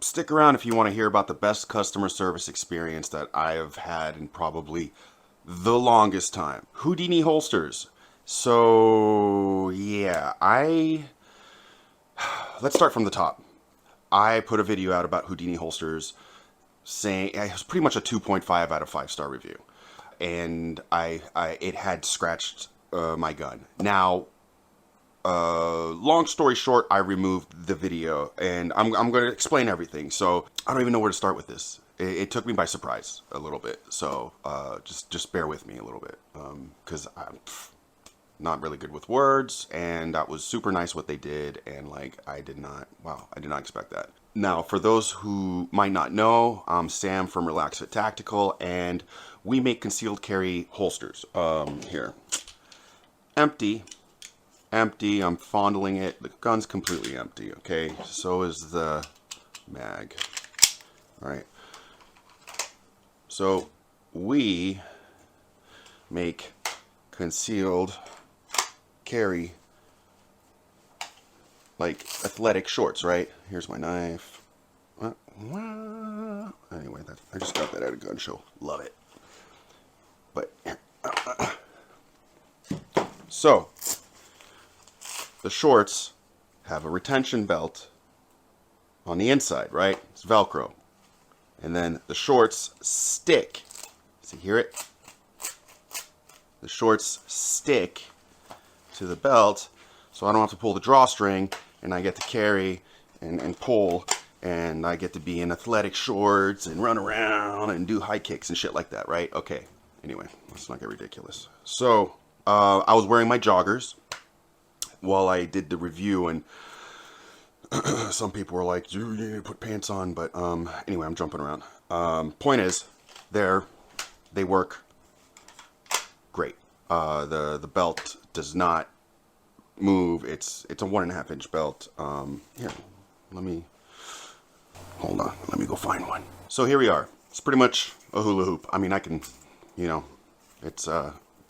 stick around if you want to hear about the best customer service experience that I have had in probably the longest time. Houdini Holsters. So, yeah, let's start from the top. I put a video out about Houdini Holsters saying it was pretty much a 2.5 out of 5-star review. And it had scratched my gun. Now, long story short, I removed the video, and I'm going to explain everything. So I don't even know where to start with this. It took me by surprise a little bit. So just bear with me a little bit, because I'm not really good with words, and that was super nice what they did, and like I did not expect that. Now, for those who might not know, I'm Sam from Relax Fit Tactical, and we make concealed carry holsters. Here, empty. Empty. I'm fondling it. The gun's completely empty. Okay, so is the mag. All right. So we make concealed carry, like athletic shorts, right? Here's my knife. Anyway, I just got that at a gun show. Love it. But so the shorts have a retention belt on the inside, right? It's Velcro. And then the shorts stick. See, hear it? The shorts stick to the belt, so I don't have to pull the drawstring, and I get to carry and pull, and I get to be in athletic shorts and run around and do high kicks and shit like that, right? Okay. Anyway, let's not get ridiculous. So I was wearing my joggers while I did the review, and some people were like, "You need to put pants on," but anyway, I'm jumping around. Point is, they work great. The belt does not move. It's a 1.5 inch belt. Here, hold on. Let me go find one. So here we are. It's pretty much a hula hoop. I mean, I can, it's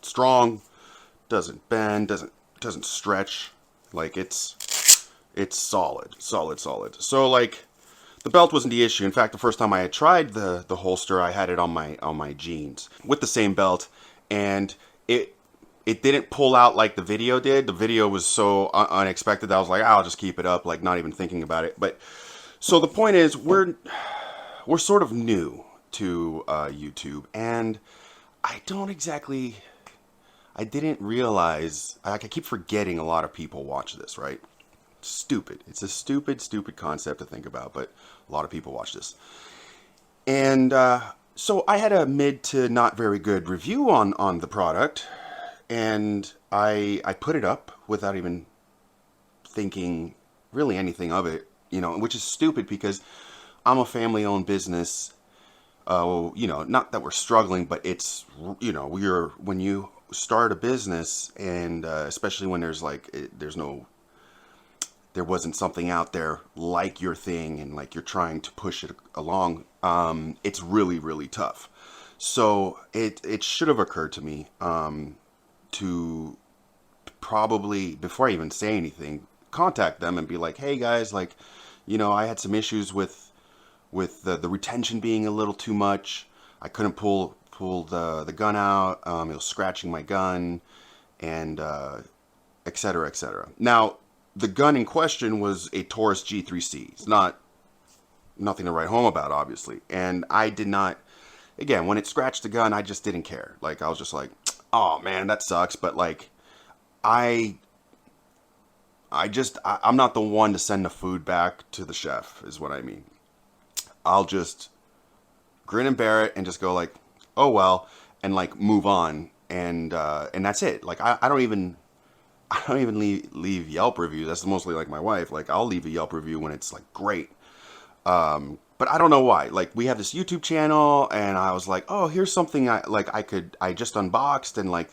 strong, doesn't bend, doesn't stretch. Like it's solid. So like, the belt wasn't the issue. In fact, the first time I had tried the holster, I had it on my jeans with the same belt, and it didn't pull out like the video did. The video was so unexpected that I was like, I'll just keep it up, like not even thinking about it. But so the point is, we're sort of new to YouTube, and I didn't realize. I keep forgetting a lot of people watch this, right? Stupid. It's a stupid concept to think about, but a lot of people watch this. And so I had a mid to not very good review on the product, and I put it up without even thinking really anything of it, which is stupid because I'm a family-owned business. Not that we're struggling, but it's, when you start a business, and especially when there wasn't something out there like your thing, and like you're trying to push it along, it's really tough. So it should have occurred to me to probably, before I even say anything, contact them and be like, hey guys, like, I had some issues with the retention being a little too much. I couldn't pull the gun out. It was scratching my gun, and et cetera, et cetera. Now, the gun in question was a Taurus G3C. It's nothing to write home about, obviously. And I did not, again, when it scratched the gun, I just didn't care. Like, I was just like, oh man, that sucks. But like, I'm not the one to send the food back to the chef, is what I mean. I'll just grin and bear it and just go like, oh well, and like move on, and that's it. Like I don't even leave Yelp reviews. That's mostly like my wife. Like I'll leave a Yelp review when it's like great. But I don't know why. Like we have this YouTube channel, and I was like, oh, here's something I just unboxed, and like,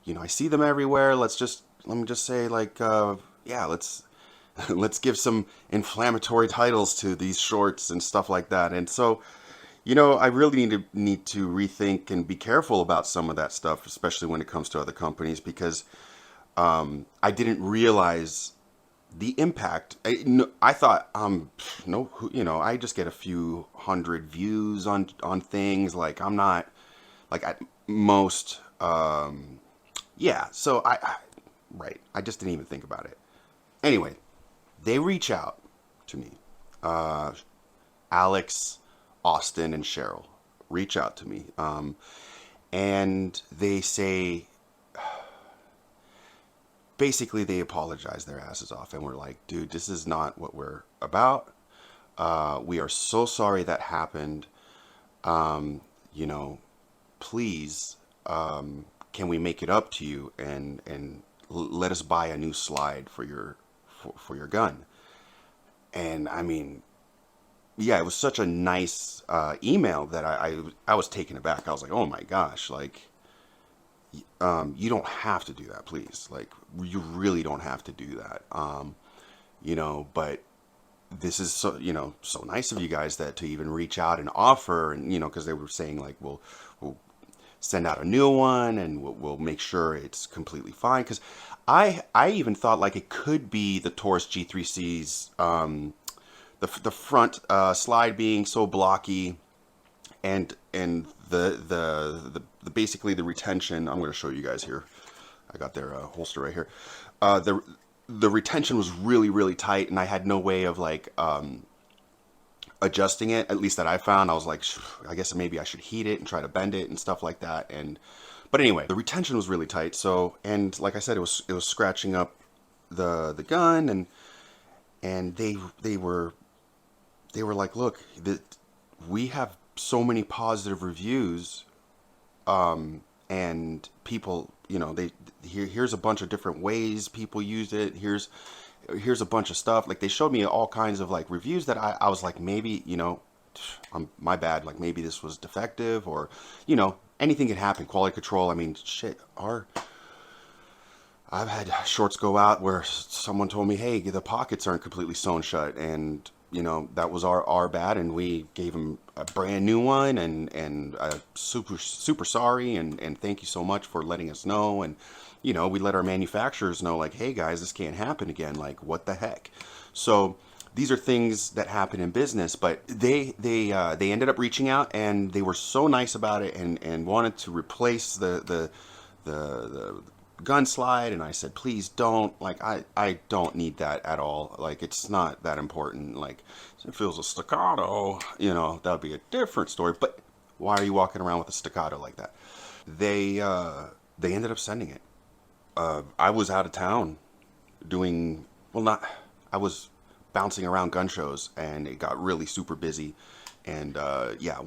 I see them everywhere. Let me just say like, yeah, let's give some inflammatory titles to these shorts and stuff like that. And so, I really need to rethink and be careful about some of that stuff, especially when it comes to other companies, because I didn't realize the impact. I thought, no, I just get a few hundred views on things. Like I'm not like at most, yeah. So right. I just didn't even think about it. Anyway, they reach out to me. Uh, Alex, Austin, and Cheryl reach out to me, and they say basically they apologize their asses off, and we're like, dude, this is not what we're about. We are so sorry that happened. You know, please, can we make it up to you and let us buy a new slide for your gun? And I mean, yeah, it was such a nice email that I was taken aback. I was like, oh my gosh, like you don't have to do that, please. Like you really don't have to do that. But this is so nice of you guys that to even reach out and offer, and because they were saying like we'll send out a new one and we'll make sure it's completely fine. Because I even thought like it could be the Taurus G3C's the front slide being so blocky, and the basically the retention. I'm going to show you guys here. I got their holster right here. The retention was really really tight, and I had no way of like adjusting it. At least that I found. I was like, I guess maybe I should heat it and try to bend it and stuff like that. And but anyway, the retention was really tight. So and like I said, it was scratching up the gun, and they were like, look, we have so many positive reviews, and people, they here's a bunch of different ways people used it. Here's a bunch of stuff. Like they showed me all kinds of like reviews that I was like, maybe, my bad. Like maybe this was defective, or anything can happen. Quality control. I mean, shit. I've had shorts go out where someone told me, hey, the pockets aren't completely sewn shut, and that was our bad, and we gave them a brand new one, and super super sorry, and thank you so much for letting us know. And we let our manufacturers know, like, hey guys, this can't happen again. Like, what the heck? So these are things that happen in business, but they ended up reaching out, and they were so nice about it, and wanted to replace the gun slide. And I said, please don't. Like, I don't need that at all. Like, it's not that important. Like, if it was a staccato, that would be a different story. But why are you walking around with a staccato like that? They ended up sending it. I was out of town doing, well, not, I was bouncing around gun shows, and it got really super busy. And yeah,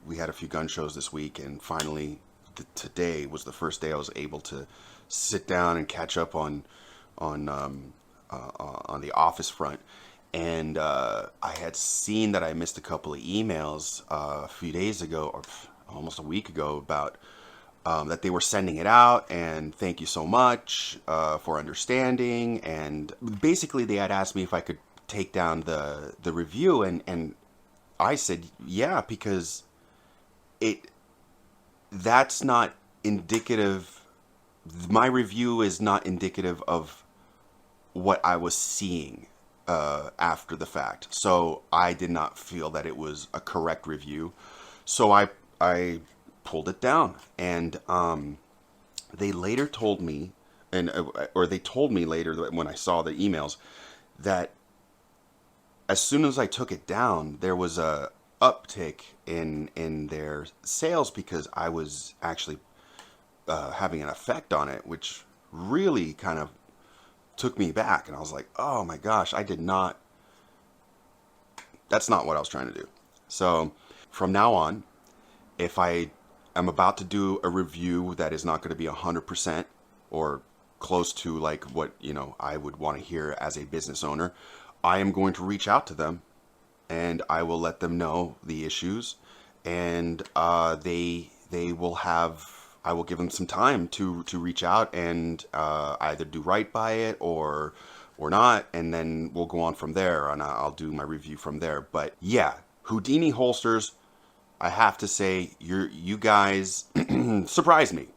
we had a few gun shows this week, and finally today was the first day I was able to sit down and catch up on the office front. And I had seen that I missed a couple of emails a few days ago, or almost a week ago, about that they were sending it out, and thank you so much for understanding. And basically, they had asked me if I could take down the review, and I said yeah, because it that's not indicative. My review is not indicative of what I was seeing after the fact. So I did not feel that it was a correct review. So I pulled it down, and they later told me, and or they told me later when I saw the emails, that as soon as I took it down, there was a uptick in their sales, because I was actually having an effect on it, which really kind of took me back. And I was like, oh my gosh, I did not, that's not what I was trying to do. So from now on, if I am about to do a review that is not going to be 100% or close to like what, I would want to hear as a business owner, I am going to reach out to them, and I will let them know the issues, and they will have, I will give them some time to reach out and either do right by it or not, and then we'll go on from there, and I'll do my review from there. But yeah, Houdini Holsters, I have to say, you guys surprised me.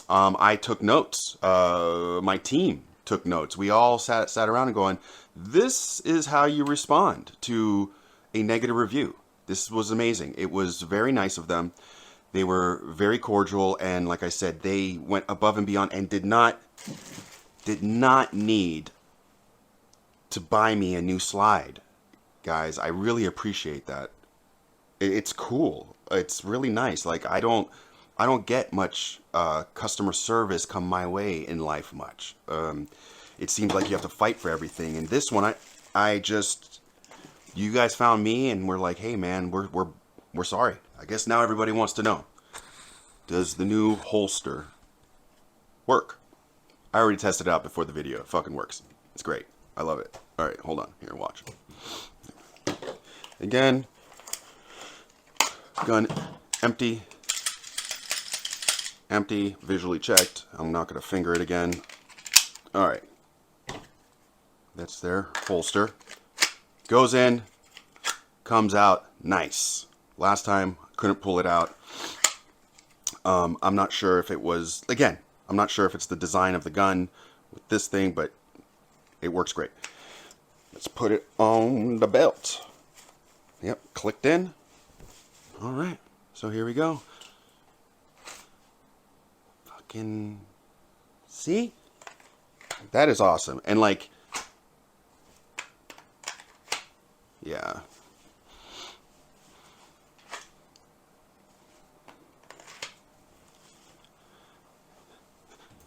I took notes. My team took notes. We all sat around and going, this is how you respond to a negative review. This was amazing. It was very nice of them. They were very cordial, and like I said, they went above and beyond and did not need to buy me a new slide. Guys, I really appreciate that. It's cool. It's really nice. Like I don't get much customer service come my way in life much. It seems like you have to fight for everything. And this one, I just, you guys found me and we're like, hey man, we're sorry. I guess now everybody wants to know. Does the new holster work? I already tested it out before the video. It fucking works. It's great. I love it. All right, hold on. Here, watch. Again, gun empty. Empty, visually checked. I'm not going to finger it again. All right. That's their holster. Goes in, comes out nice. Last time, couldn't pull it out. I'm not sure if it was, again, I'm not sure if it's the design of the gun with this thing, but it works great. Let's put it on the belt. Yep, clicked in. All right, so here we go. Fucking, see? That is awesome. And like, yeah.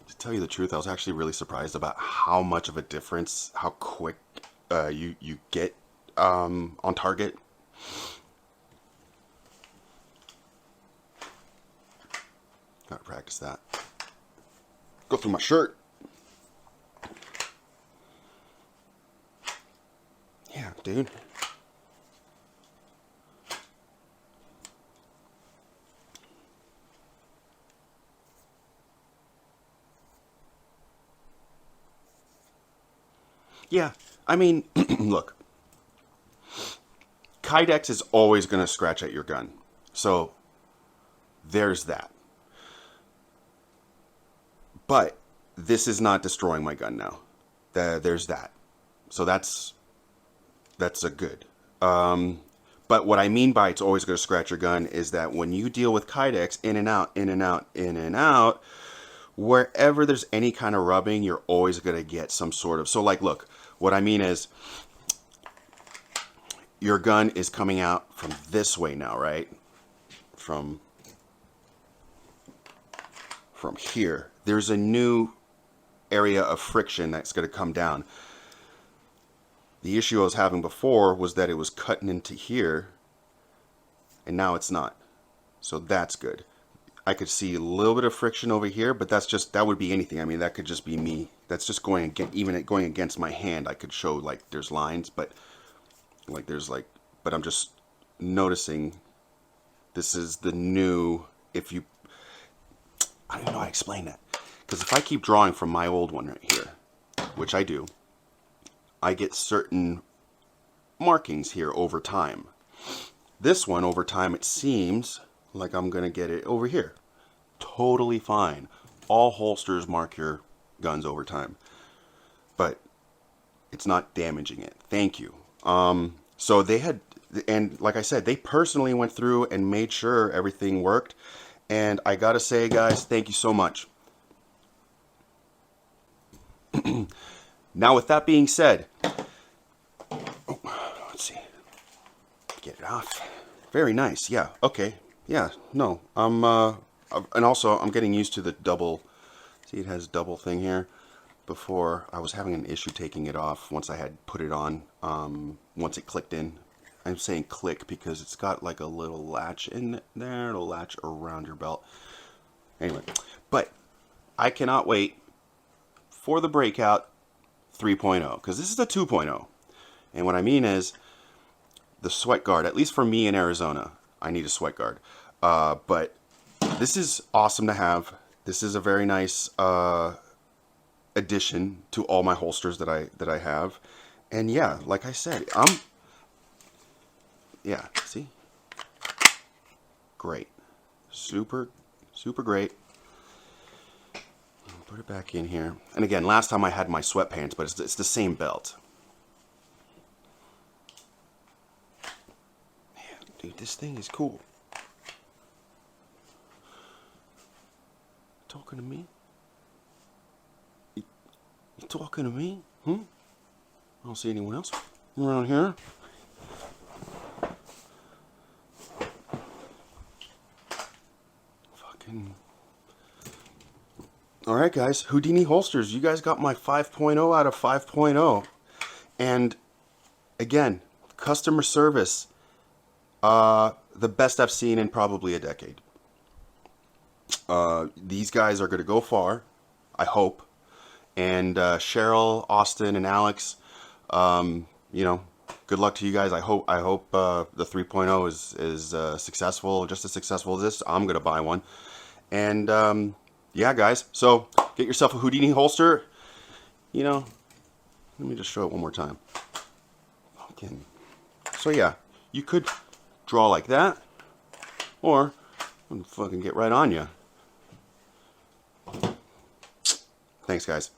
To tell you the truth, I was actually really surprised about how much of a difference, how quick you get on target. Gotta practice that. Go through my shirt. Yeah, dude. Yeah, I mean, look. Kydex is always going to scratch at your gun. So, there's that. But, this is not destroying my gun now. There's that. So, that's a good. But what I mean by it's always going to scratch your gun is that when you deal with Kydex, in and out, in and out, in and out, wherever there's any kind of rubbing, you're always going to get some sort of... So, like, look, what I mean is, your gun is coming out from this way now, right? From here. There's a new area of friction that's going to come down. The issue I was having before was that it was cutting into here, and now it's not. So that's good. I could see a little bit of friction over here, but that would be anything. I mean, that could just be me. That's just going against, even going against my hand. I could show like there's lines, but like there's like, but I'm just noticing this is the new, I don't even know how to explain that. Because if I keep drawing from my old one right here, which I do, I get certain markings here over time. This one, over time, it seems like I'm going to get it over here. Totally fine. All holsters mark your guns over time. But it's not damaging it. Thank you. So they had, and like I said, they personally went through and made sure everything worked. And I got to say, guys, thank you so much. Now, with that being said, let's see. Get it off. Very nice. Yeah. Okay. Yeah. No. And also I'm getting used to the double. See, it has double thing here. Before I was having an issue taking it off once I had put it on. Once it clicked in. I'm saying click because it's got like a little latch in there. It'll latch around your belt. Anyway, but I cannot wait for the Breakout 3.0 because this is the 2.0. And what I mean is the sweat guard, at least for me in Arizona, I need a sweat guard. But this is awesome to have. This is a very nice addition to all my holsters that I have. And yeah, like I said, yeah, see? Great. Super, super great. Put it back in here. And again, last time I had my sweatpants, but it's the same belt. Man, dude, this thing is cool. Talking to me? You talking to me? I don't see anyone else around here. Fucking. Alright guys, Houdini Holsters, you guys got my 5.0 out of 5.0. And again, customer service, the best I've seen in probably a decade. These guys are going to go far, I hope. And Cheryl, Austin, and Alex, you know, good luck to you guys. I hope the 3.0 is successful, just as successful as this. I'm gonna buy one. And yeah, guys. So get yourself a Houdini holster. You know, let me just show it one more time. Okay. So yeah, you could draw like that, or fucking get right on you. Thanks, guys.